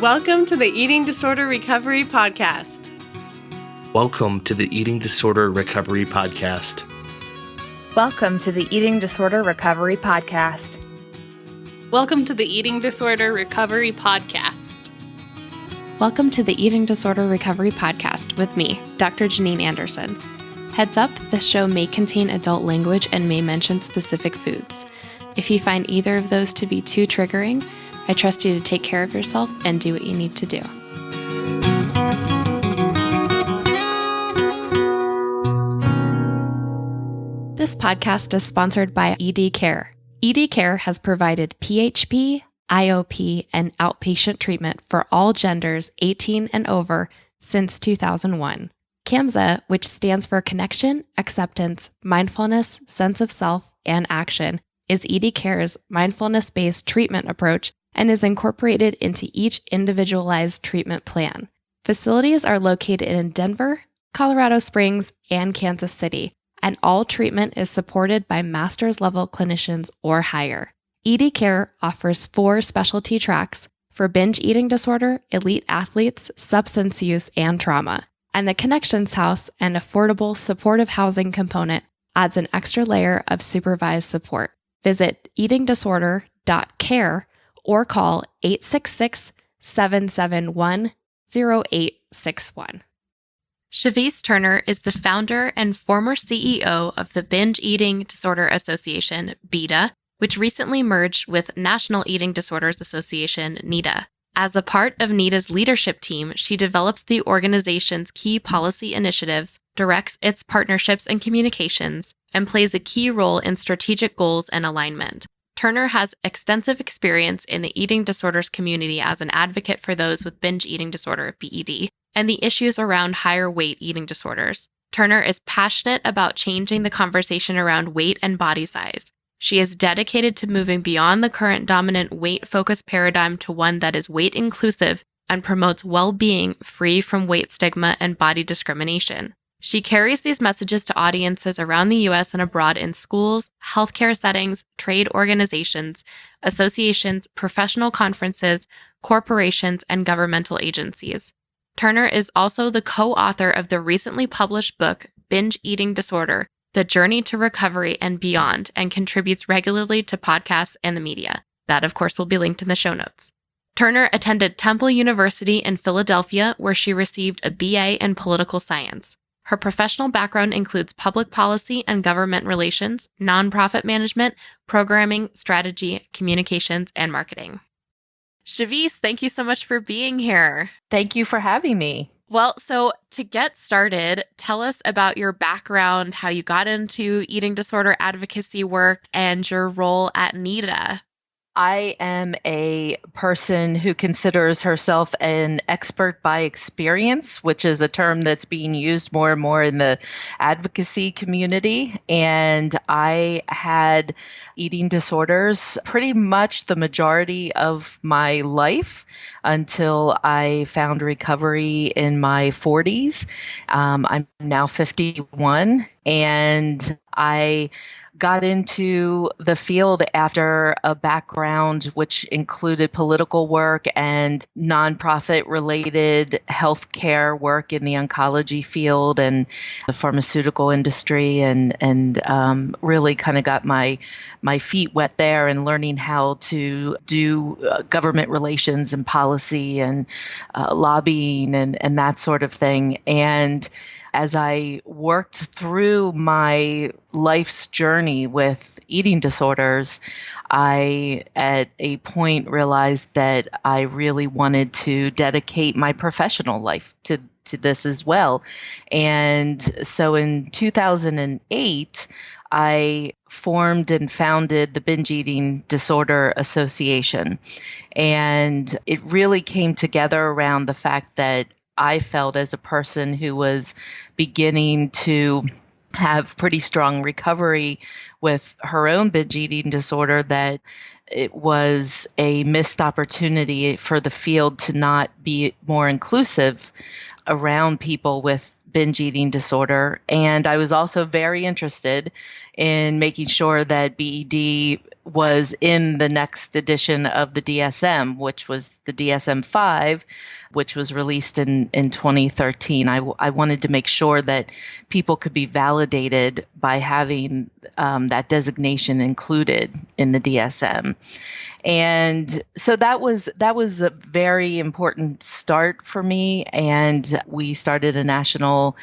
Welcome to the Eating Disorder Recovery Podcast. Welcome to the Eating Disorder Recovery Podcast. Welcome to the Eating Disorder Recovery Podcast. Welcome to the Eating Disorder Recovery Podcast. Welcome to the Eating Disorder Recovery Podcast with me, Dr. Janine Anderson. Heads up, this show may contain adult language and may mention specific foods. If you find either of those to be too triggering, I trust you to take care of yourself and do what you need to do. This podcast is sponsored by IDI Care. IDI Care has provided PHP, IOP, and outpatient treatment for all genders 18 and over since 2001. CAMSA, which stands for Connection, Acceptance, Mindfulness, Sense of Self, and Action, is IDI Care's mindfulness-based treatment approach and is incorporated into each individualized treatment plan. Facilities are located in Denver, Colorado Springs, and Kansas City, and all treatment is supported by master's level clinicians or higher. IDI Care offers 4 specialty tracks for binge eating disorder, elite athletes, substance use, and trauma. And the Connections House, an affordable supportive housing component, adds an extra layer of supervised support. Visit eatingdisorder.care or call 866-771-0861. Chevese Turner is the founder and former CEO of the Binge Eating Disorder Association, BEDA, which recently merged with National Eating Disorders Association, NEDA. As a part of NEDA's leadership team, she develops the organization's key policy initiatives, directs its partnerships and communications, and plays a key role in strategic goals and alignment. Turner has extensive experience in the eating disorders community as an advocate for those with binge eating disorder, BED, and the issues around higher weight eating disorders. Turner is passionate about changing the conversation around weight and body size. She is dedicated to moving beyond the current dominant weight-focused paradigm to one that is weight-inclusive and promotes well-being free from weight stigma and body discrimination. She carries these messages to audiences around the U.S. and abroad in schools, healthcare settings, trade organizations, associations, professional conferences, corporations, and governmental agencies. Turner is also the co-author of the recently published book, Binge Eating Disorder: The Journey to Recovery and Beyond, and contributes regularly to podcasts and the media. That, of course, will be linked in the show notes. Turner attended Temple University in Philadelphia, where she received a BA in political science. Her professional background includes public policy and government relations, nonprofit management, programming, strategy, communications, and marketing. Chevese, thank you so much for being here. Thank you for having me. Well, so to get started, tell us about your background, how you got into eating disorder advocacy work, and your role at NEDA. I am a person who considers herself an expert by experience, which is a term that's being used more and more in the advocacy community. And I had eating disorders pretty much the majority of my life until I found recovery in my 40s. I'm now 51, and I got into the field after a background which included political work and nonprofit related healthcare work in the oncology field and the pharmaceutical industry, and really kind of got my feet wet there and learning how to do government relations and policy and lobbying and that sort of thing. And as I worked through my life's journey with eating disorders, I, at a point, realized that I really wanted to dedicate my professional life to this as well. And so in 2008, I formed and founded the Binge Eating Disorder Association. And it really came together around the fact that I felt, as a person who was beginning to have pretty strong recovery with her own binge eating disorder, that it was a missed opportunity for the field to not be more inclusive around people with binge eating disorder. And I was also very interested in making sure that BED was in the next edition of the DSM, which was the DSM-5, which was released in 2013. I wanted to make sure that people could be validated by having that designation included in the DSM. And so that was a very important start for me. And we started a national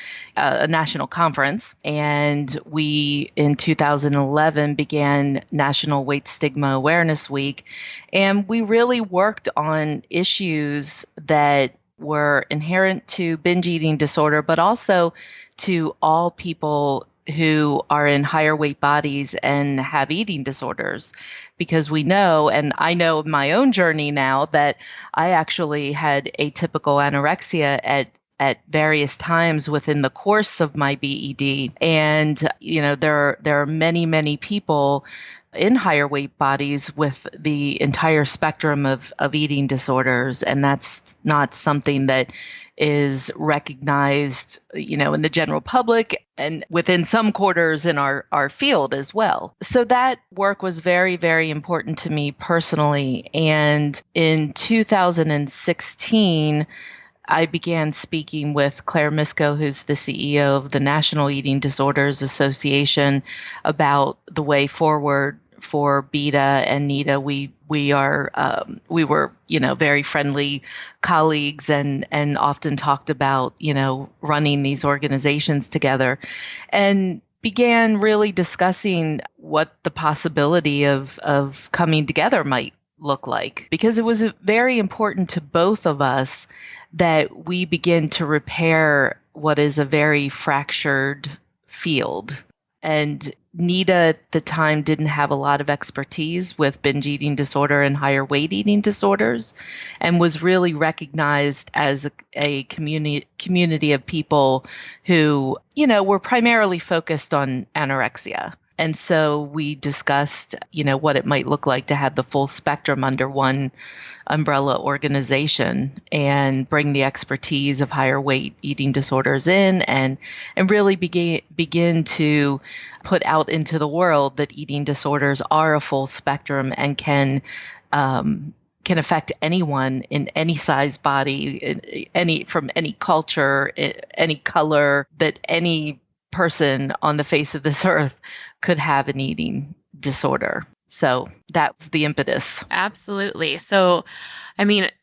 conference, and we in 2011 began National Weight Stigma Awareness Week, and we really worked on issues that were inherent to binge eating disorder, but also to all people who are in higher weight bodies and have eating disorders. Because we know, and I know my own journey now, that I actually had atypical anorexia at various times within the course of my BED. And, there are many, many people in higher weight bodies with the entire spectrum of eating disorders. And that's not something that is recognized, in the general public and within some quarters in our field as well. So that work was very, very important to me personally. And in 2016, I began speaking with Claire Misko, who's the CEO of the National Eating Disorders Association, about the way forward for BEDA and NEDA. We were very friendly colleagues and often talked about running these organizations together, and began really discussing what the possibility of coming together might look like, because it was very important to both of us that we begin to repair what is a very fractured field. And NEDA at the time didn't have a lot of expertise with binge eating disorder and higher weight eating disorders, and was really recognized as a community of people who, were primarily focused on anorexia. And so we discussed, what it might look like to have the full spectrum under one umbrella organization and bring the expertise of higher weight eating disorders in, and really begin to put out into the world that eating disorders are a full spectrum and can affect anyone in any size body, from any culture, any color, that any person on the face of this earth could have an eating disorder. So that's the impetus. Absolutely. So,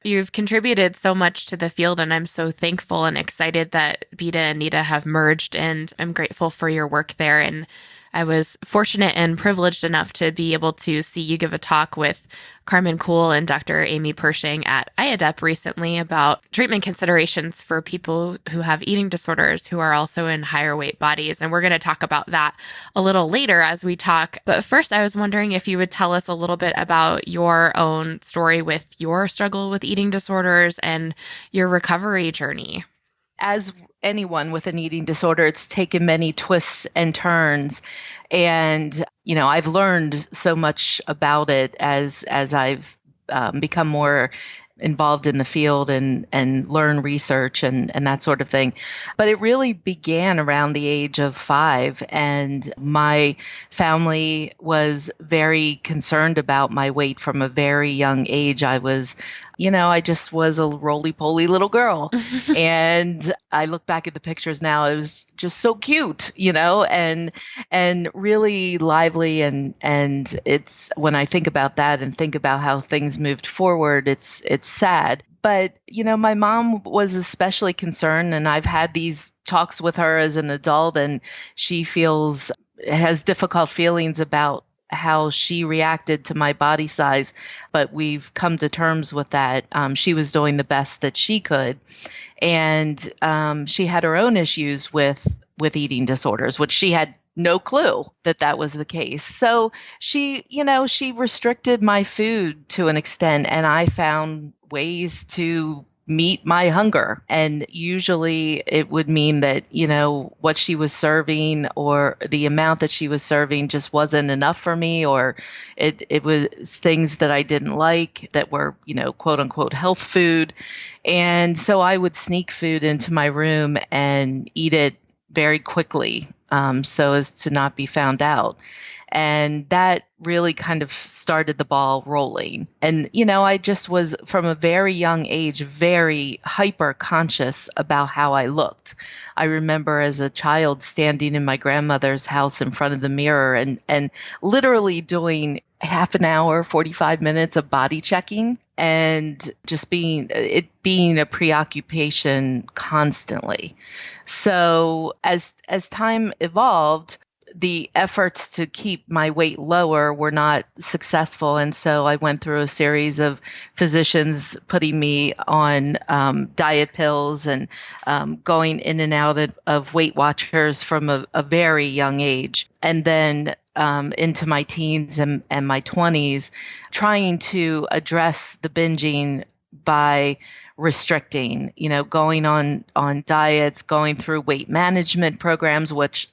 you've contributed so much to the field, and I'm so thankful and excited that BEDA and NEDA have merged, and I'm grateful for your work there. And I was fortunate and privileged enough to be able to see you give a talk with Carmen Kuhl and Dr. Amy Pershing at IDI recently about treatment considerations for people who have eating disorders who are also in higher weight bodies. And we're going to talk about that a little later as we talk. But first, I was wondering if you would tell us a little bit about your own story with your struggle with eating disorders and your recovery journey. As anyone with an eating disorder, it's taken many twists and turns. And, I've learned so much about it as I've become more involved in the field and learn research and that sort of thing. But it really began around the age of 5. And my family was very concerned about my weight from a very young age. I just was a roly-poly little girl. And I look back at the pictures now, it was just so cute, and really lively. And it's, when I think about that and think about how things moved forward, it's sad. But, my mom was especially concerned, and I've had these talks with her as an adult, and she has difficult feelings about how she reacted to my body size, but we've come to terms with that. She was doing the best that she could. And she had her own issues with eating disorders, which she had no clue that was the case. So she restricted my food to an extent, and I found ways to meet my hunger. And usually it would mean that, what she was serving or the amount that she was serving just wasn't enough for me, or it was things that I didn't like that were, quote unquote health food. And so I would sneak food into my room and eat it very quickly. so as to not be found out. And that really kind of started the ball rolling. And, I just was from a very young age, very hyper conscious about how I looked. I remember as a child standing in my grandmother's house in front of the mirror and literally doing half an hour, 45 minutes of body checking and just being a preoccupation constantly. So as time evolved, the efforts to keep my weight lower were not successful. And so I went through a series of physicians putting me on diet pills and going in and out of Weight Watchers from a very young age. And then into my teens and my 20s, trying to address the binging by restricting, going on diets, going through weight management programs, which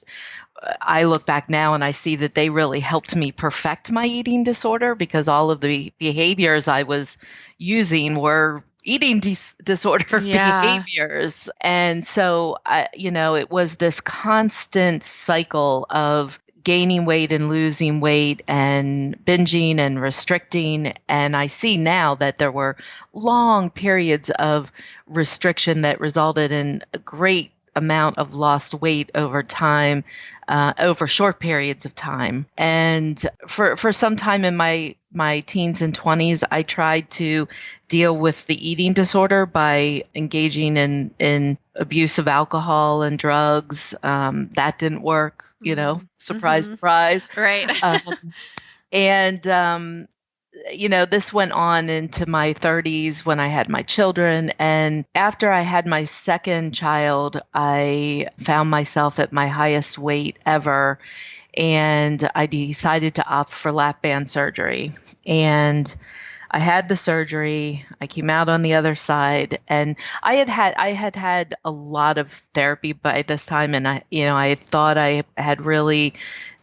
I look back now and I see that they really helped me perfect my eating disorder, because all of the behaviors I was using were eating disorder behaviors. And so, it was this constant cycle of gaining weight and losing weight and binging and restricting. And I see now that there were long periods of restriction that resulted in a great amount of lost weight over time, over short periods of time. And for some time in my teens and 20s, I tried to deal with the eating disorder by engaging in abuse of alcohol and drugs. That didn't work, surprise, surprise. Right. And this went on into my 30s when I had my children. And after I had my second child, I found myself at my highest weight ever. And I decided to opt for lap band surgery. And I had the surgery. I came out on the other side, and I had had a lot of therapy by this time. And I thought I had really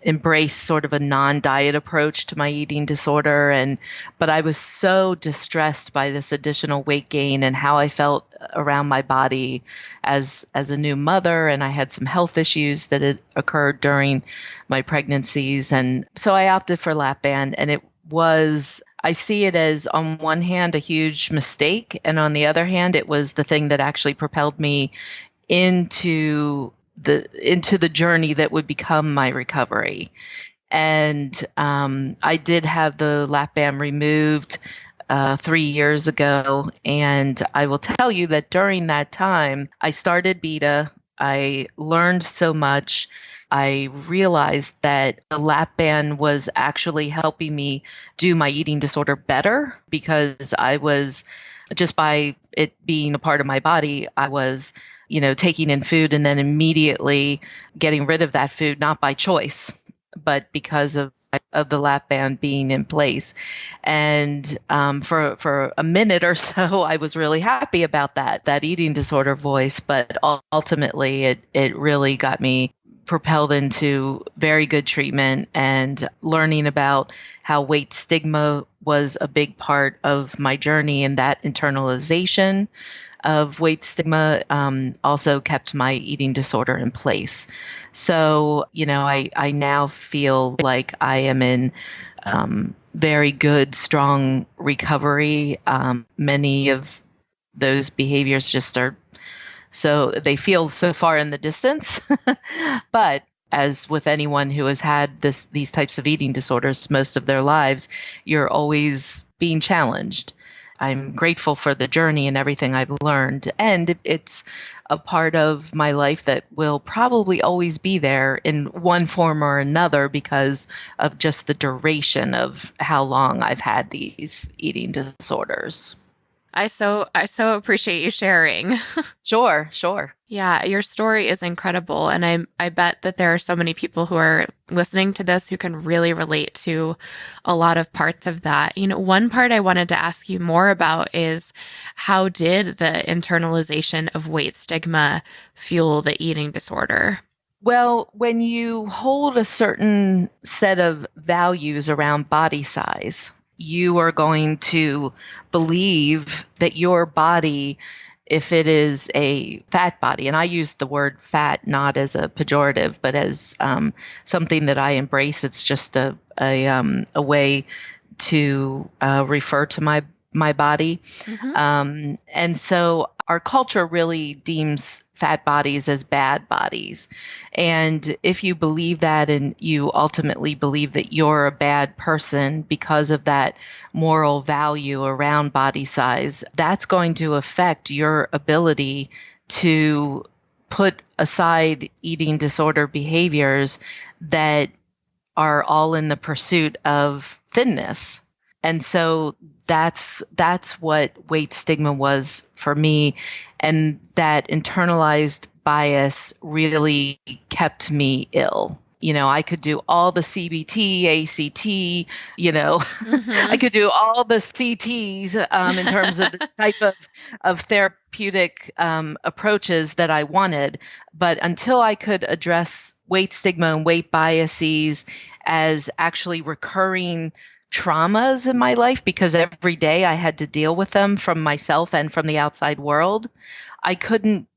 embraced sort of a non-diet approach to my eating disorder. But I was so distressed by this additional weight gain and how I felt around my body as a new mother. And I had some health issues that had occurred during my pregnancies. And so I opted for lap band, and I see it as, on one hand, a huge mistake. And on the other hand, it was the thing that actually propelled me into the journey that would become my recovery. And I did have the lap band removed 3 years ago. And I will tell you that during that time, I started BEDA. I learned so much. I realized that the lap band was actually helping me do my eating disorder better, because I was, just by it being a part of my body, I was taking in food and then immediately getting rid of that food, not by choice, but because of the lap band being in place. And for a minute or so, I was really happy about that eating disorder voice. But ultimately, it really got me propelled into very good treatment and learning about how weight stigma was a big part of my journey, and that internalization of weight stigma also kept my eating disorder in place. So, I now feel like I am in very good, strong recovery. Many of those behaviors just are, so they feel so far in the distance. But as with anyone who has had these types of eating disorders most of their lives, you're always being challenged. I'm grateful for the journey and everything I've learned. And it's a part of my life that will probably always be there in one form or another, because of just the duration of how long I've had these eating disorders. I so appreciate you sharing. Sure. Yeah, your story is incredible. And I bet that there are so many people who are listening to this who can really relate to a lot of parts of that. One part I wanted to ask you more about is, how did the internalization of weight stigma fuel the eating disorder? Well, when you hold a certain set of values around body size, you are going to believe that your body if it is a fat body, and I use the word fat not as a pejorative, but as something that I embrace. It's just a way to refer to my body. And so our culture really deems fat bodies as bad bodies. And if you believe that, and you ultimately believe that you're a bad person because of that moral value around body size, that's going to affect your ability to put aside eating disorder behaviors that are all in the pursuit of thinness. And so that's what weight stigma was for me. And that internalized bias really kept me ill. I could do all the CBT, ACT, I could do all the CTs in terms of the type of therapeutic approaches that I wanted. But until I could address weight stigma and weight biases as actually recurring traumas in my life, because every day I had to deal with them from myself and from the outside world, I couldn't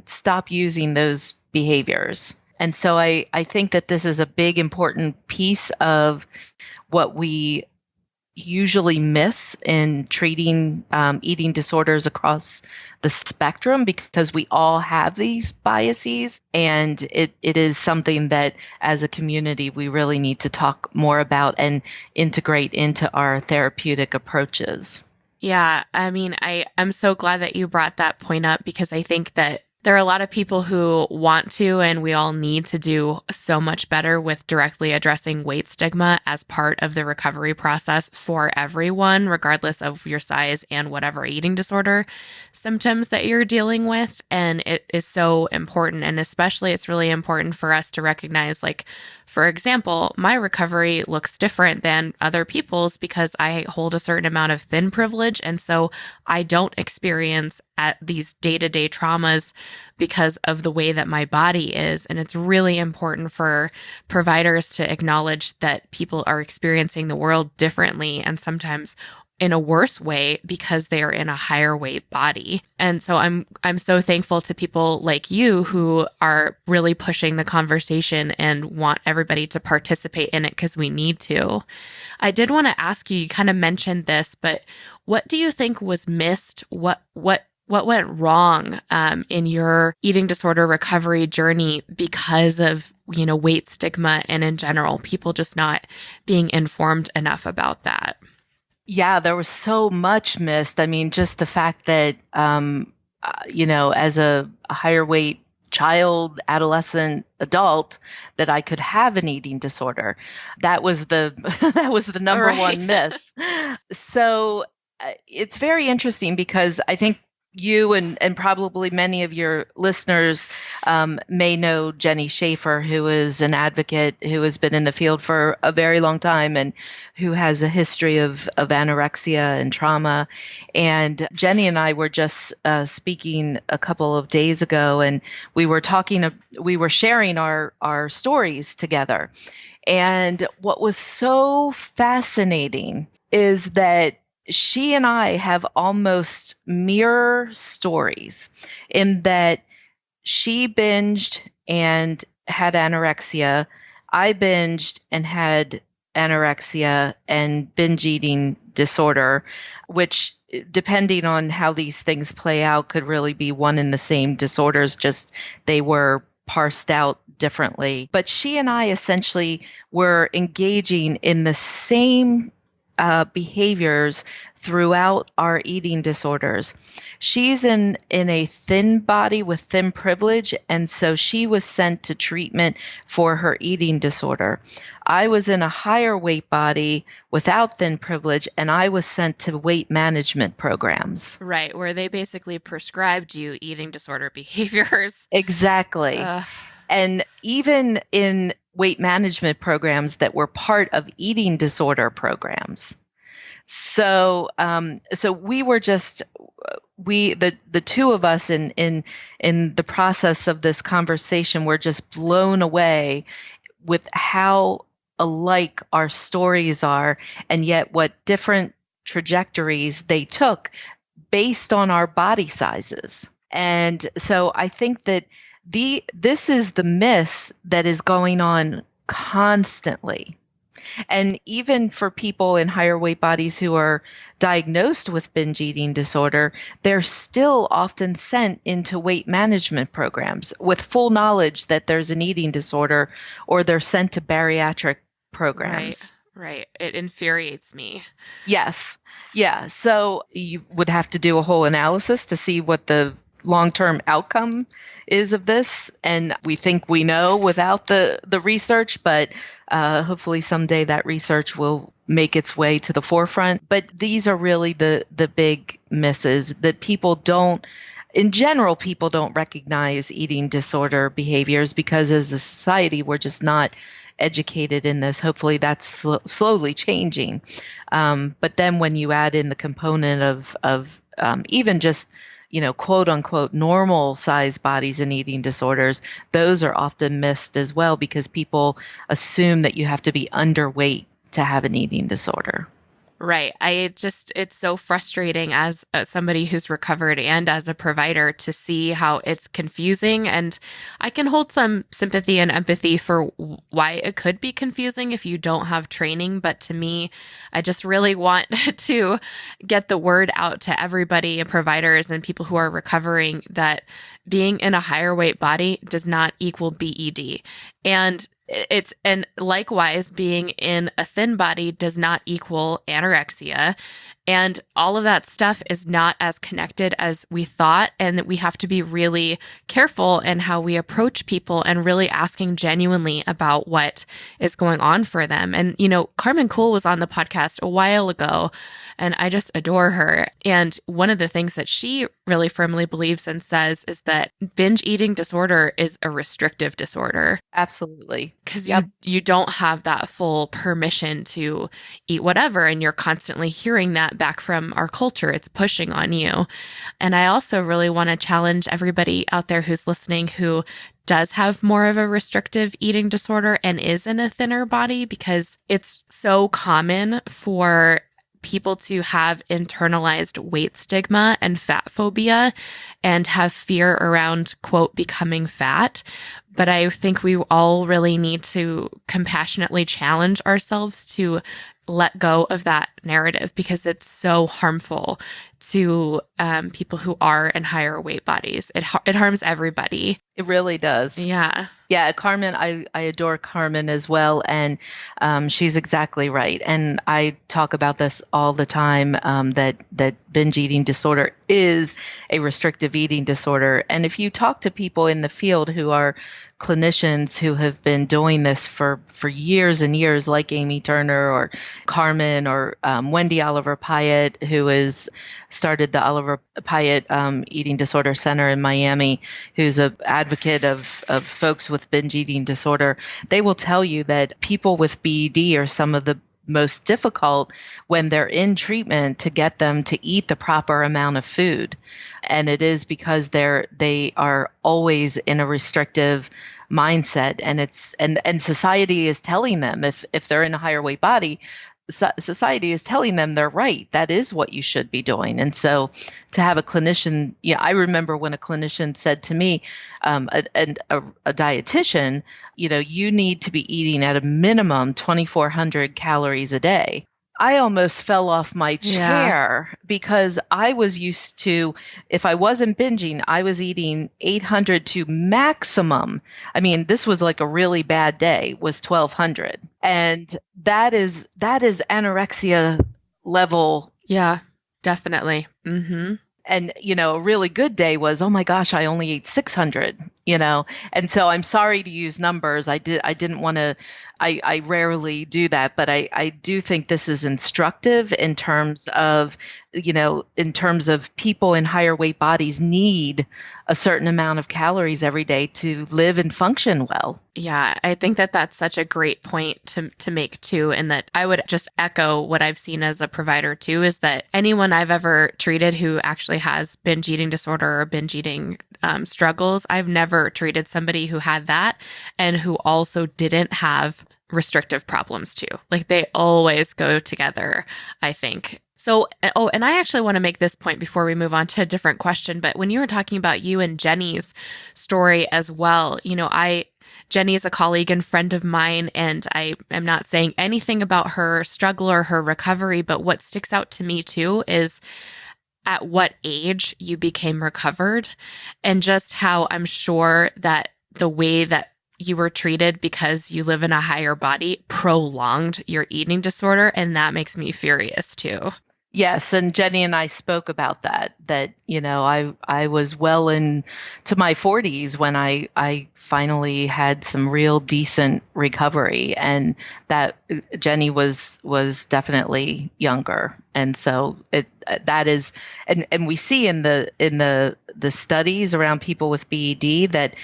stop using those behaviors. And so I think that this is a big, important piece of what we usually miss in treating eating disorders across the spectrum, because we all have these biases, and it is something that as a community we really need to talk more about and integrate into our therapeutic approaches. Yeah, I mean, I'm so glad that you brought that point up, because I think that there are a lot of people who want to, and we all need to do so much better with directly addressing weight stigma as part of the recovery process for everyone, regardless of your size and whatever eating disorder symptoms that you're dealing with. And it is so important. And especially it's really important for us to recognize, like, for example, my recovery looks different than other people's because I hold a certain amount of thin privilege. And so I don't experience at these day-to-day traumas because of the way that my body is. And it's really important for providers to acknowledge that people are experiencing the world differently, and sometimes in a worse way because they are in a higher weight body. And so I'm so thankful to people like you who are really pushing the conversation and want everybody to participate in it, because we need to. I did want to ask you, you kind of mentioned this, but what do you think was missed? What went wrong in your eating disorder recovery journey because of, weight stigma, and in general, people just not being informed enough about that? Yeah, there was so much missed. I mean, just the fact that, as a higher weight child, adolescent, adult, that I could have an eating disorder. That was the number one miss. So it's very interesting, because I think you and probably many of your listeners may know Jenny Schaefer, who is an advocate who has been in the field for a very long time and who has a history of anorexia and trauma. And Jenny and I were just speaking a couple of days ago, and we were sharing our stories together. And what was so fascinating is that she and I have almost mirror stories, in that she binged and had anorexia. I binged and had anorexia and binge eating disorder, which, depending on how these things play out, could really be one and the same disorders, just they were parsed out differently. But she and I essentially were engaging in the same behaviors throughout our eating disorders. She's in a thin body with thin privilege, and so she was sent to treatment for her eating disorder. I was in a higher weight body without thin privilege, and I was sent to weight management programs. Right, where they basically prescribed you eating disorder behaviors. Exactly. And even in weight management programs that were part of eating disorder programs. So we were just, the two of us in the process of this conversation were just blown away with how alike our stories are, and yet what different trajectories they took based on our body sizes. And so I think that this is the myth that is going on constantly. And even for people in higher weight bodies who are diagnosed with binge eating disorder, they're still often sent into weight management programs with full knowledge that there's an eating disorder, or they're sent to bariatric programs. Right. It infuriates me. Yes. Yeah. So you would have to do a whole analysis to see what the long-term outcome is of this. And we think we know without the research, but hopefully someday that research will make its way to the forefront. But these are really the big misses that in general, people don't recognize eating disorder behaviors because as a society, we're just not educated in this. Hopefully that's slowly changing. But then when you add in the component of even just quote unquote normal size bodies and eating disorders, those are often missed as well because people assume that you have to be underweight to have an eating disorder. Right. It's so frustrating as somebody who's recovered and as a provider to see how it's confusing. And I can hold some sympathy and empathy for why it could be confusing if you don't have training. But to me, I just really want to get the word out to everybody and providers and people who are recovering that being in a higher weight body does not equal BED. And likewise, being in a thin body does not equal anorexia. And all of that stuff is not as connected as we thought. And that we have to be really careful in how we approach people and really asking genuinely about what is going on for them. And, Carmen Cool was on the podcast a while ago, and I just adore her. And one of the things that she really firmly believes and says is that binge eating disorder is a restrictive disorder. Absolutely. Because you don't have that full permission to eat whatever. And you're constantly hearing that back from our culture. It's pushing on you. And I also really want to challenge everybody out there who's listening who does have more of a restrictive eating disorder and is in a thinner body, because it's so common for people to have internalized weight stigma and fat phobia and have fear around, quote, becoming fat. But I think we all really need to compassionately challenge ourselves to let go of that narrative, because it's so harmful to people who are in higher weight bodies. It harms everybody. It really does. Yeah. Yeah, Carmen, I adore Carmen as well, and she's exactly right. And I talk about this all the time, that binge eating disorder is a restrictive eating disorder. And if you talk to people in the field who are clinicians who have been doing this for years and years, like Amy Turner or Carmen or Wendy Oliver Pyatt, who has started the Oliver Pyatt Eating Disorder Center in Miami, who's an advocate of folks with binge eating disorder, they will tell you that people with BED are some of the most difficult when they're in treatment to get them to eat the proper amount of food. And it is because they are always in a restrictive mindset, and society is telling them if they're in a higher weight body, society is telling them they're right. That is what you should be doing. And so to have a clinician, I remember when a clinician said to me, a dietitian, you need to be eating at a minimum 2,400 calories a day. I almost fell off my chair because I was used to, if I wasn't binging, I was eating 800 to maximum. I mean, this was like a really bad day, was 1,200. And that is anorexia level. Yeah, definitely. Mm-hmm. And, a really good day was, oh my gosh, I only ate 600, And so I'm sorry to use numbers. I didn't want to, I rarely do that, but I do think this is instructive in terms of, people in higher weight bodies need a certain amount of calories every day to live and function well. Yeah, I think that that's such a great point to make too. And that I would just echo what I've seen as a provider too, is that anyone I've ever treated who actually has binge eating disorder or binge eating struggles, I've never treated somebody who had that and who also didn't have restrictive problems too. Like they always go together, I think. So, and I actually want to make this point before we move on to a different question, but when you were talking about you and Jenny's story as well, Jenny is a colleague and friend of mine, and I am not saying anything about her struggle or her recovery, but what sticks out to me too is at what age you became recovered, and just how I'm sure that the way that you were treated because you live in a higher body prolonged your eating disorder. And that makes me furious too. Yes, and Jenny and I spoke about that, I was well into my 40s when I finally had some real decent recovery, and that Jenny was definitely younger. And so that is, and we see in the studies around people with BED that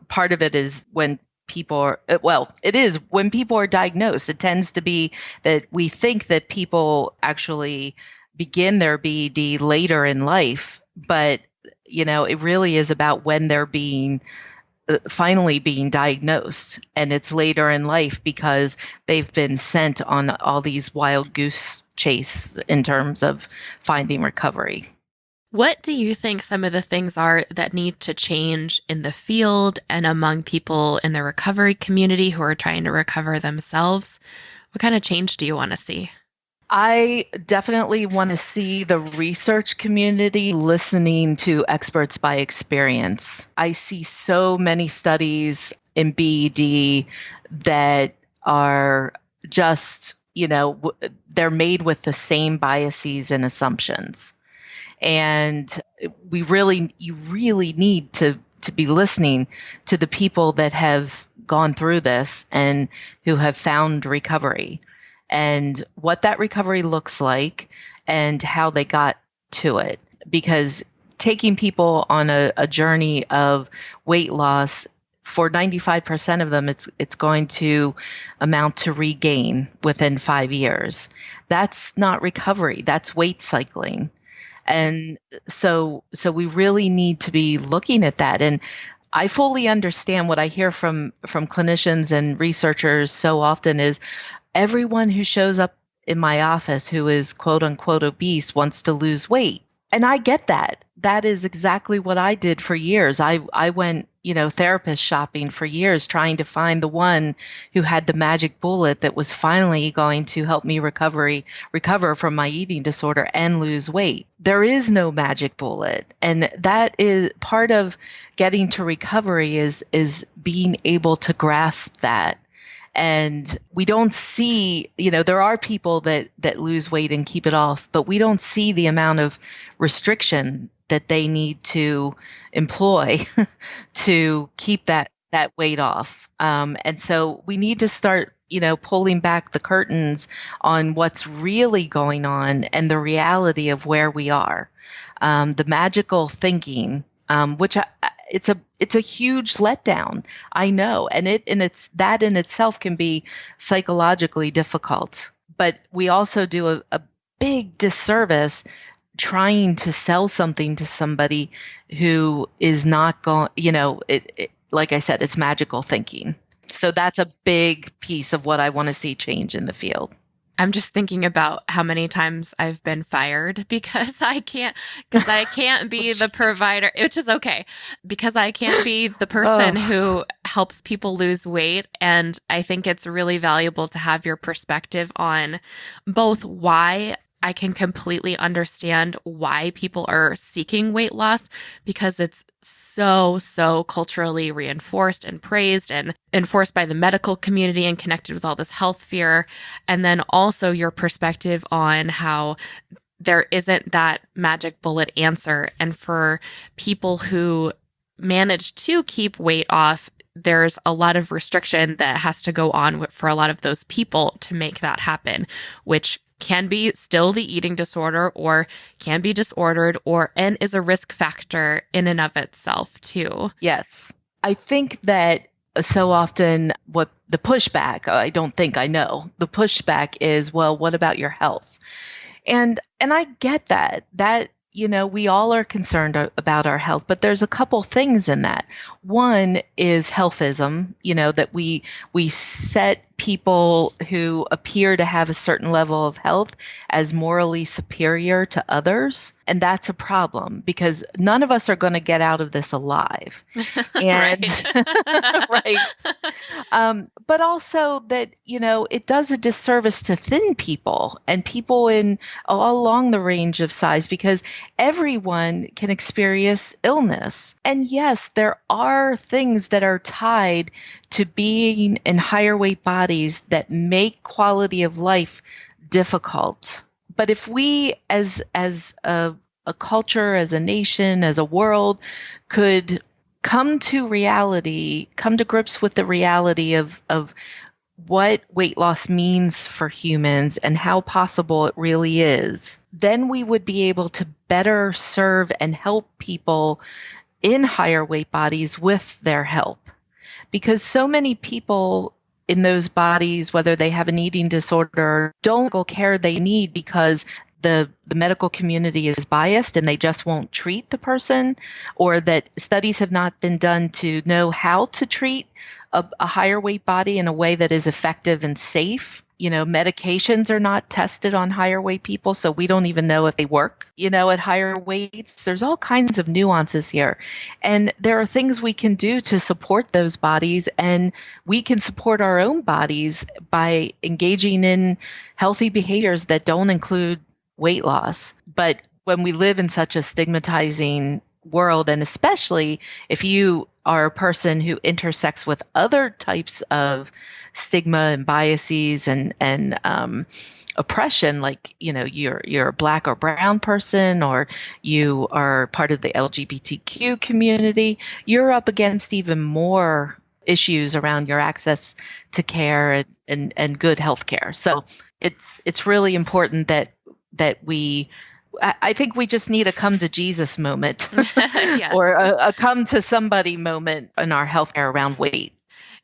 part of it is when people are, it is when people are diagnosed. It tends to be that we think that people actually begin their BED later in life, but it really is about when they're finally being diagnosed, and it's later in life because they've been sent on all these wild goose chase in terms of finding recovery. What do you think some of the things are that need to change in the field and among people in the recovery community who are trying to recover themselves? What kind of change do you want to see? I definitely want to see the research community listening to experts by experience. I see so many studies in BED that are just, they're made with the same biases and assumptions. And you really need to be listening to the people that have gone through this and who have found recovery, and what that recovery looks like and how they got to it. Because taking people on a journey of weight loss, for 95% of them, it's going to amount to regain within 5 years. That's not recovery. That's weight cycling. And so we really need to be looking at that. And I fully understand what I hear from clinicians and researchers so often is everyone who shows up in my office who is quote unquote obese wants to lose weight. And I get that. That is exactly what I did for years. I went, therapist shopping for years, trying to find the one who had the magic bullet that was finally going to help me recover from my eating disorder and lose weight. There is no magic bullet. And that is part of getting to recovery is being able to grasp that. And we don't see, there are people that lose weight and keep it off, but we don't see the amount of restriction that they need to employ to keep that weight off. And so we need to start, pulling back the curtains on what's really going on and the reality of where we are. The magical thinking, which it's a huge letdown. I know. And it's that in itself can be psychologically difficult, but we also do a big disservice trying to sell something to somebody who is not going, like I said, it's magical thinking. So that's a big piece of what I want to see change in the field. I'm just thinking about how many times I've been fired because I can't be the provider, which is okay, because I can't be the person who helps people lose weight. And I think it's really valuable to have your perspective on both why I can completely understand why people are seeking weight loss, because it's so culturally reinforced and praised and enforced by the medical community and connected with all this health fear. And then also your perspective on how there isn't that magic bullet answer. And for people who manage to keep weight off, there's a lot of restriction that has to go on for a lot of those people to make that happen, which can be still the eating disorder or can be disordered and is a risk factor in and of itself too. Yes. I think that so often what the pushback, I know, the pushback is, well, what about your health? And I get that we all are concerned about our health, but there's a couple things in that. One is healthism, that we set people who appear to have a certain level of health as morally superior to others. And that's a problem because none of us are going to get out of this alive. And right. But also that, it does a disservice to thin people and people in all along the range of size because everyone can experience illness. And yes, there are things that are tied to being in higher weight bodies that make quality of life difficult. But if we as a culture, as a nation, as a world could come to grips with the reality of what weight loss means for humans and how possible it really is, then we would be able to better serve and help people in higher weight bodies with their help. Because so many people in those bodies, whether they have an eating disorder, don't get care they need because the medical community is biased and they just won't treat the person, or that studies have not been done to know how to treat a higher weight body in a way that is effective and safe. Medications are not tested on higher weight people, so we don't even know if they work, at higher weights. There's all kinds of nuances here. And there are things we can do to support those bodies, and we can support our own bodies by engaging in healthy behaviors that don't include weight loss. But when we live in such a stigmatizing world, and especially if you are a person who intersects with other types of stigma and biases and oppression, like you're a Black or brown person, or you are part of the LGBTQ community, you're up against even more issues around your access to care and good health care. So it's really important that I think we just need a come to Jesus moment Yes. or a come to somebody moment in our healthcare around weight.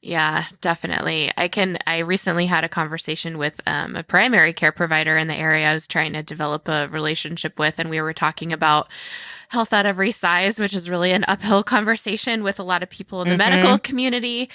Yeah, definitely. I recently had a conversation with a primary care provider in the area I was trying to develop a relationship with, and we were talking about health at every size, which is really an uphill conversation with a lot of people in the medical community.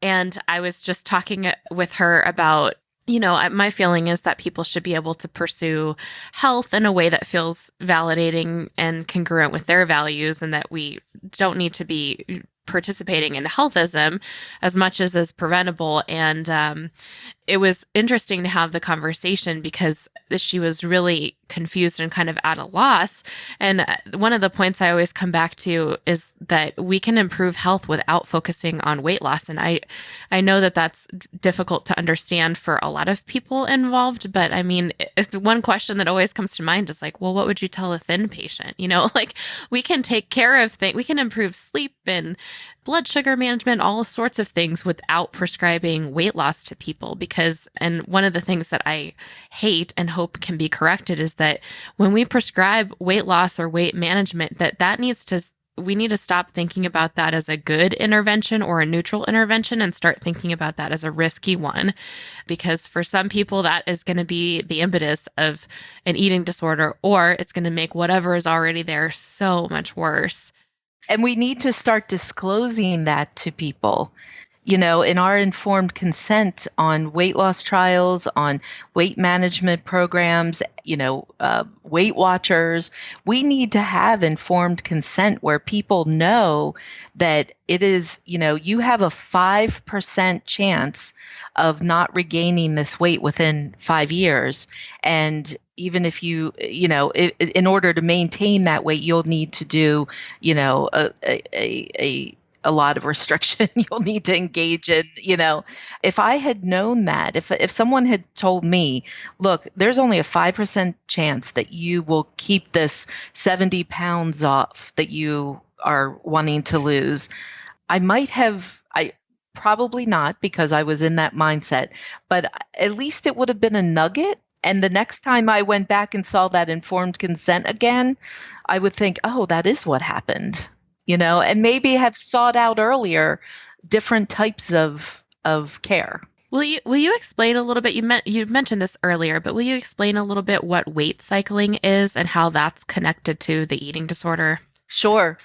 And I was just talking with her about, my feeling is that people should be able to pursue health in a way that feels validating and congruent with their values, and that we don't need to be participating in healthism as much as is preventable. And it was interesting to have the conversation because she was really confused and kind of at a loss. And one of the points I always come back to is that we can improve health without focusing on weight loss. And I know that that's difficult to understand for a lot of people involved, but I mean, one question that always comes to mind is like, well, what would you tell a thin patient? Like we can take care of things, we can improve sleep and blood sugar management, all sorts of things without prescribing weight loss to people. And one of the things that I hate and hope can be corrected is that when we prescribe weight loss or weight management, we need to stop thinking about that as a good intervention or a neutral intervention and start thinking about that as a risky one. Because for some people, that is going to be the impetus of an eating disorder, or it's going to make whatever is already there so much worse. And we need to start disclosing that to people. In our informed consent on weight loss trials, on weight management programs, Weight Watchers, we need to have informed consent where people know that it is, you have a 5% chance of not regaining this weight within 5 years. And even if in order to maintain that weight, you'll need to do, a lot of restriction you'll need to engage in. If I had known that, if someone had told me, look, there's only a 5% chance that you will keep this 70 pounds off that you are wanting to lose, I probably not, because I was in that mindset, but at least it would have been a nugget. And the next time I went back and saw that informed consent again, I would think, oh, that is what happened. And maybe have sought out earlier different types of care. Will you explain a little bit? You mentioned this earlier, but will you explain a little bit what weight cycling is and how that's connected to the eating disorder? Sure.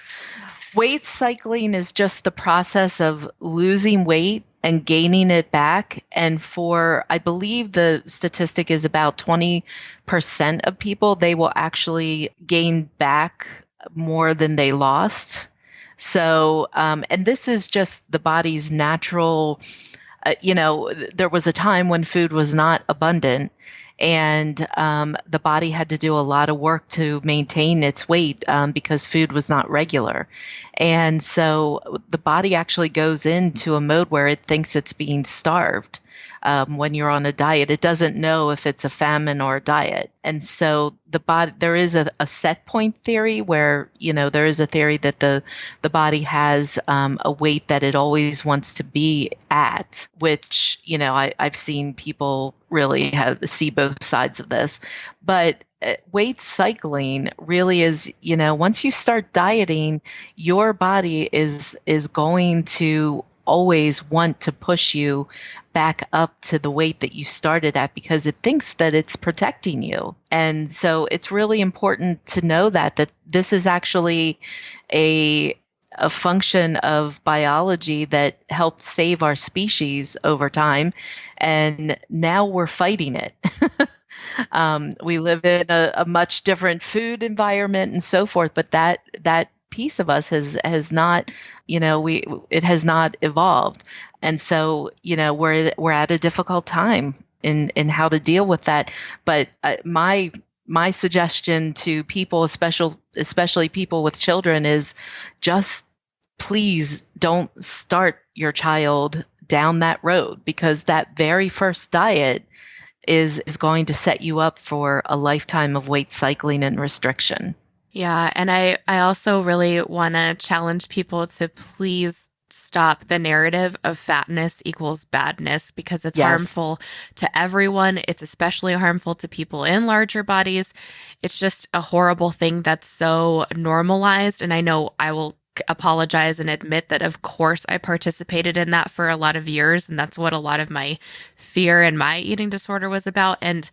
Weight cycling is just the process of losing weight and gaining it back. And I believe the statistic is about 20% of people, they will actually gain back more than they lost. So, and this is just the body's natural, there was a time when food was not abundant. And the body had to do a lot of work to maintain its weight because food was not regular. And so the body actually goes into a mode where it thinks it's being starved when you're on a diet. It doesn't know if it's a famine or a diet. And so there is a set point theory where, there is a theory that the body has a weight that it always wants to be at, which, I've seen people really see both sides of this. But weight cycling really is, once you start dieting, your body is going to always want to push you back up to the weight that you started at because it thinks that it's protecting you. And so it's really important to know that this is actually a function of biology that helped save our species over time. And now we're fighting it. We live in a much different food environment and so forth, but that piece of us has not, it has not evolved. And so, we're at a difficult time in how to deal with that. But my suggestion to people, especially people with children, is just please don't start your child down that road, because that very first diet is going to set you up for a lifetime of weight cycling and restriction. Yeah. And I also really want to challenge people to please stop the narrative of fatness equals badness, because it's harmful to everyone. It's especially harmful to people in larger bodies. It's just a horrible thing that's so normalized. And I know I will apologize and admit that, of course, I participated in that for a lot of years. And that's what a lot of my fear and my eating disorder was about. And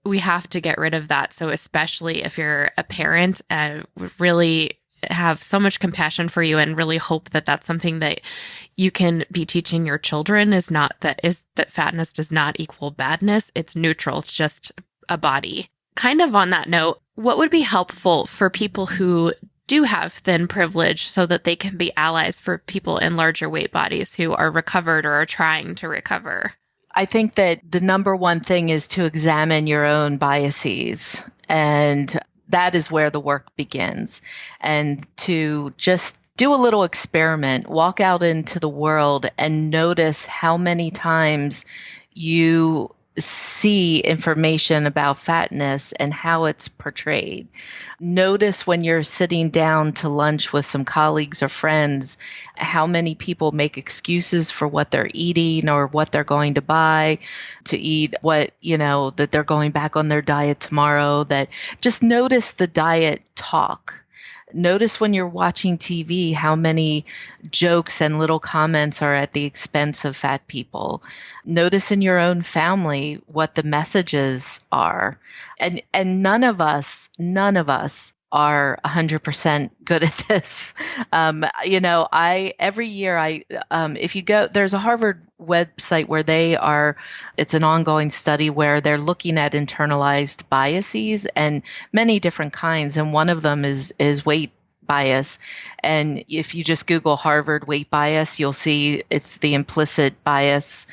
we have to get rid of that. So especially if you're a parent, really have so much compassion for you and really hope that that's something that you can be teaching your children, is that fatness does not equal badness. It's neutral. It's just a body. Kind of on that note, what would be helpful for people who do have thin privilege so that they can be allies for people in larger weight bodies who are recovered or are trying to recover? I think that the number one thing is to examine your own biases, and that is where the work begins. And to just do a little experiment, walk out into the world and notice how many times you see information about fatness and how it's portrayed. Notice when you're sitting down to lunch with some colleagues or friends, how many people make excuses for what they're eating or what they're going to buy to eat, that they're going back on their diet tomorrow. That just notice the diet talk. Notice when you're watching TV how many jokes and little comments are at the expense of fat people. Notice in your own family what the messages are. And none of us are 100% good at this. Every year if you go, there's a Harvard website where it's an ongoing study where they're looking at internalized biases and many different kinds. And one of them is weight bias. And if you just Google Harvard weight bias, you'll see it's the implicit bias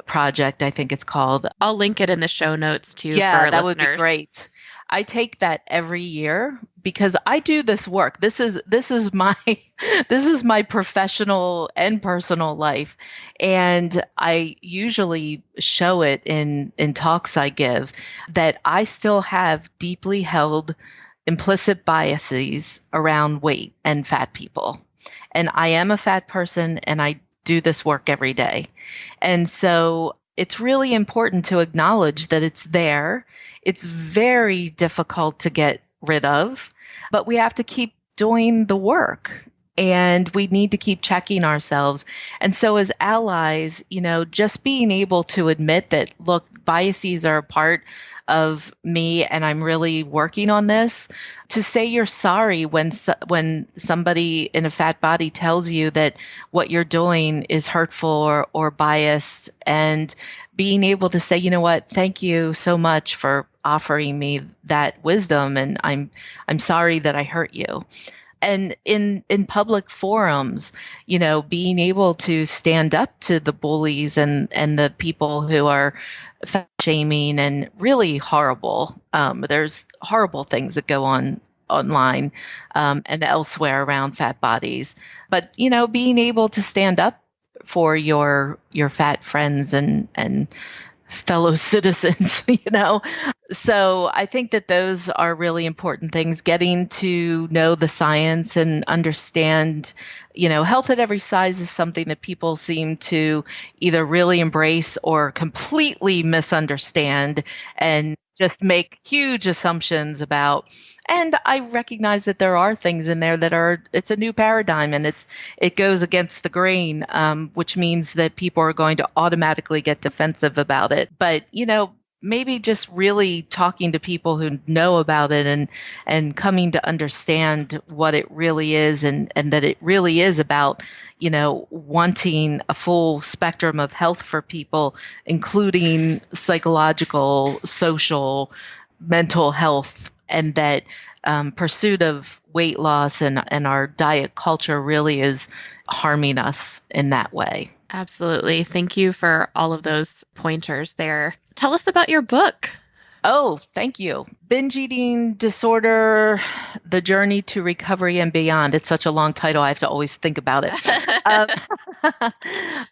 project, I think it's called. I'll link it in the show notes too. Yeah, for that listeners. Would be great. I take that every year because I do this work. This is my professional and personal life, and I usually show it in talks I give that I still have deeply held implicit biases around weight and fat people. And I am a fat person, and I do this work every day. And so it's really important to acknowledge that it's there. It's very difficult to get rid of, but we have to keep doing the work. And we need to keep checking ourselves. And so as allies, just being able to admit that, look, biases are a part of me and I'm really working on this, to say you're sorry when somebody in a fat body tells you that what you're doing is hurtful or biased, and being able to say, you know what, thank you so much for offering me that wisdom, and I'm sorry that I hurt you. And in public forums, being able to stand up to the bullies and the people who are fat shaming and really horrible. There's horrible things that go on online and elsewhere around fat bodies. But, being able to stand up for your fat friends and fellow citizens, So I think that those are really important things, getting to know the science and understand, health at every size is something that people seem to either really embrace or completely misunderstand and just make huge assumptions about. And I recognize that there are things in there that it's a new paradigm, and it goes against the grain, which means that people are going to automatically get defensive about it. But, maybe just really talking to people who know about it and coming to understand what it really is, and that it really is about, wanting a full spectrum of health for people, including psychological, social, mental health, and that pursuit of weight loss and our diet culture really is harming us in that way. Absolutely. Thank you for all of those pointers there. Tell us about your book. Oh, thank you. Binge Eating Disorder, The Journey to Recovery and Beyond. It's such a long title, I have to always think about it.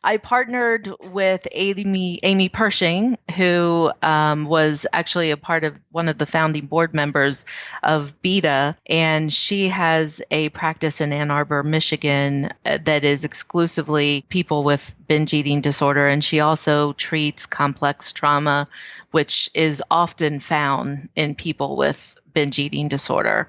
I partnered with Amy Pershing, who was actually a part of one of the founding board members of BEDA, and she has a practice in Ann Arbor, Michigan, that is exclusively people with binge eating disorder, and she also treats complex trauma, which is often found in people with binge eating disorder.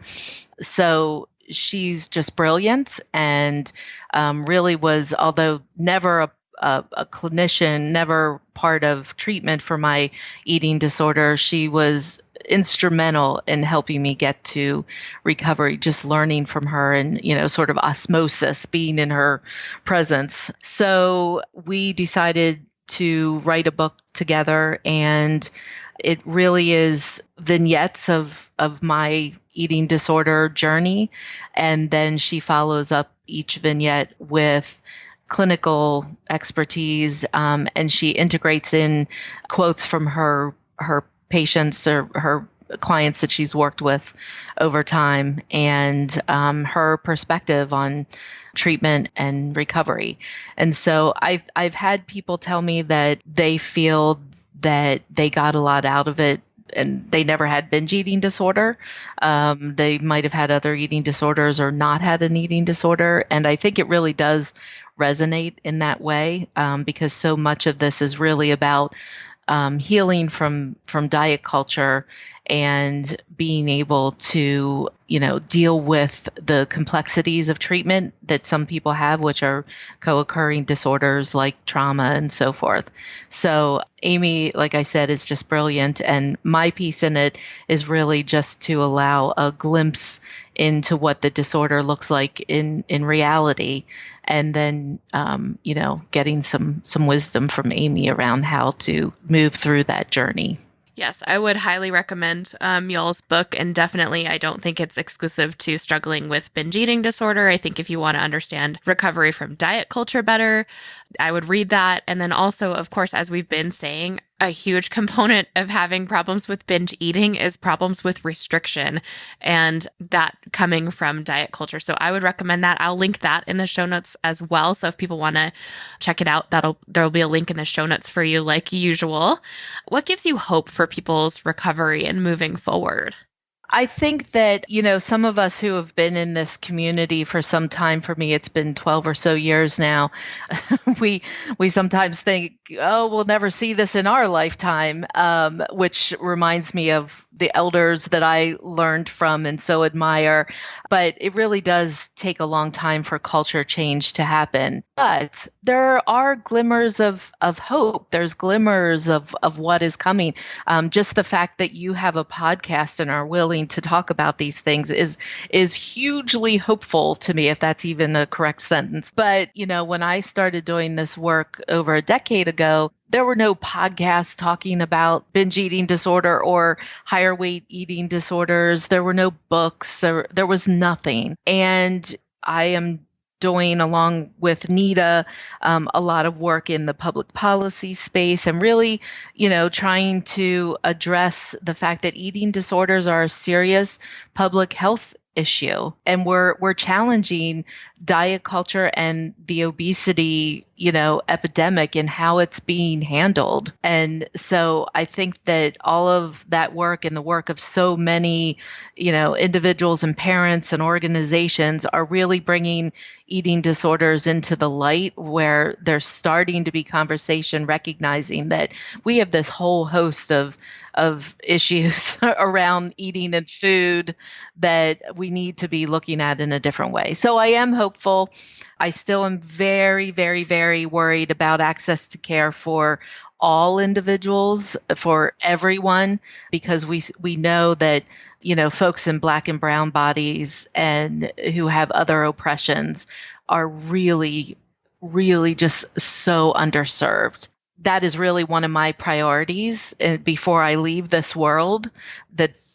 So she's just brilliant, and really was, although never a clinician, never part of treatment for my eating disorder, she was instrumental in helping me get to recovery, just learning from her and, sort of osmosis, being in her presence. So we decided to write a book together, and it really is vignettes of my eating disorder journey. And then she follows up each vignette with clinical expertise, and she integrates in quotes from her patients or her clients that she's worked with over time, and her perspective on treatment and recovery. And so I've had people tell me that they feel that they got a lot out of it, and they never had binge eating disorder. They might have had other eating disorders or not had an eating disorder. And I think it really does resonate in that way, because so much of this is really about healing from diet culture and being able to, deal with the complexities of treatment that some people have, which are co-occurring disorders like trauma and so forth. So Amy, like I said, is just brilliant. And my piece in it is really just to allow a glimpse into what the disorder looks like in reality. And then, getting some wisdom from Amy around how to move through that journey. Yes, I would highly recommend y'all's book, and definitely I don't think it's exclusive to struggling with binge eating disorder. I think if you want to understand recovery from diet culture better, I would read that. And then also, of course, as we've been saying, a huge component of having problems with binge eating is problems with restriction, and that coming from diet culture. So I would recommend that. I'll link that in the show notes as well. So if people want to check it out, there'll be a link in the show notes for you like usual. What gives you hope for people's recovery and moving forward? I think that, some of us who have been in this community for some time, for me, it's been 12 or so years now, we sometimes think, oh, we'll never see this in our lifetime, which reminds me of the elders that I learned from and so admire. But it really does take a long time for culture change to happen. But there are glimmers of hope. There's glimmers of what is coming. Just the fact that you have a podcast and are willing to talk about these things is hugely hopeful to me, if that's even a correct sentence. But, when I started doing this work over a decade ago, there were no podcasts talking about binge eating disorder or higher weight eating disorders. There were no books. There was nothing. And I am doing, along with NEDA, a lot of work in the public policy space and really, trying to address the fact that eating disorders are a serious public health issue. And we're challenging diet culture and the obesity, epidemic and how it's being handled. And so I think that all of that work and the work of so many, individuals and parents and organizations are really bringing eating disorders into the light, where there's starting to be conversation recognizing that we have this whole host of issues around eating and food that we need to be looking at in a different way. So I am hopeful. I still am very, very, very worried about access to care for all individuals, for everyone, because we know that, folks in Black and brown bodies and who have other oppressions are really, really just so underserved. That is really one of my priorities before I leave this world,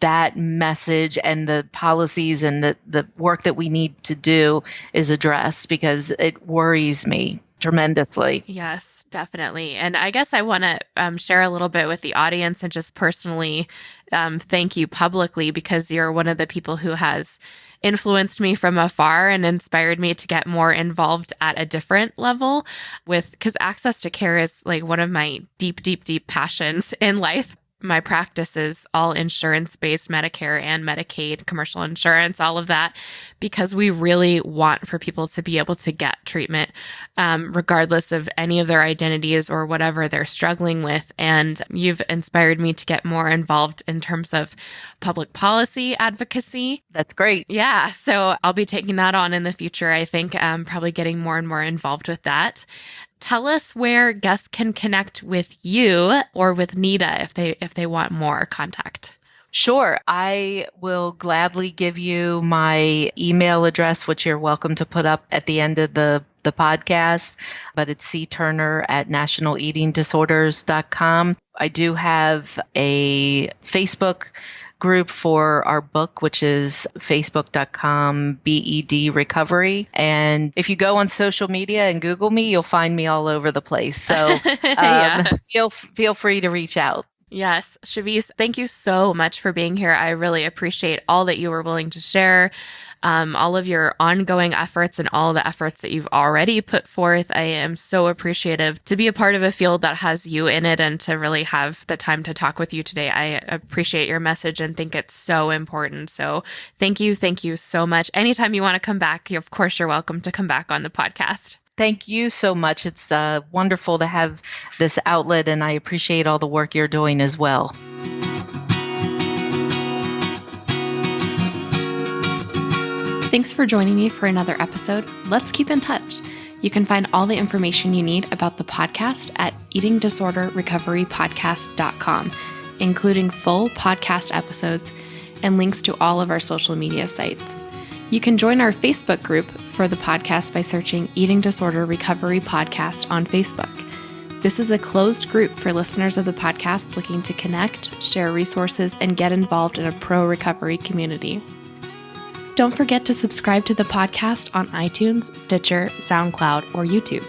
that message and the policies and the work that we need to do is addressed, because it worries me tremendously. Yes, definitely. And I guess I want to share a little bit with the audience and just personally thank you publicly, because you're one of the people who has influenced me from afar and inspired me to get more involved at a different level because access to care is like one of my deep, deep, deep passions in life. My practice is all insurance-based, Medicare and Medicaid, commercial insurance, all of that, because we really want for people to be able to get treatment, regardless of any of their identities or whatever they're struggling with. And you've inspired me to get more involved in terms of public policy advocacy. That's great. Yeah. So I'll be taking that on in the future. I think probably getting more and more involved with that. Tell us where guests can connect with you or with NEDA if they want more contact. Sure. I will gladly give you my email address, which you're welcome to put up at the end of the podcast, but it's cturner@nationaleatingdisorders.com. I do have a Facebook group for our book, which is facebook.com BED Recovery. And if you go on social media and Google me, you'll find me all over the place. So feel free to reach out. Yes. Chevese, thank you so much for being here. I really appreciate all that you were willing to share, all of your ongoing efforts and all the efforts that you've already put forth. I am so appreciative to be a part of a field that has you in it and to really have the time to talk with you today. I appreciate your message and think it's so important. So thank you so much. Anytime you want to come back, of course, you're welcome to come back on the podcast. Thank you so much. It's wonderful to have this outlet, and I appreciate all the work you're doing as well. Thanks for joining me for another episode. Let's keep in touch. You can find all the information you need about the podcast at eatingdisorderrecoverypodcast.com, including full podcast episodes and links to all of our social media sites. You can join our Facebook group for the podcast by searching Eating Disorder Recovery Podcast on Facebook. This is a closed group for listeners of the podcast looking to connect, share resources, and get involved in a pro-recovery community. Don't forget to subscribe to the podcast on iTunes, Stitcher, SoundCloud, or YouTube.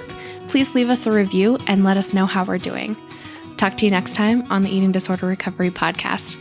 Please leave us a review and let us know how we're doing. Talk to you next time on the Eating Disorder Recovery Podcast.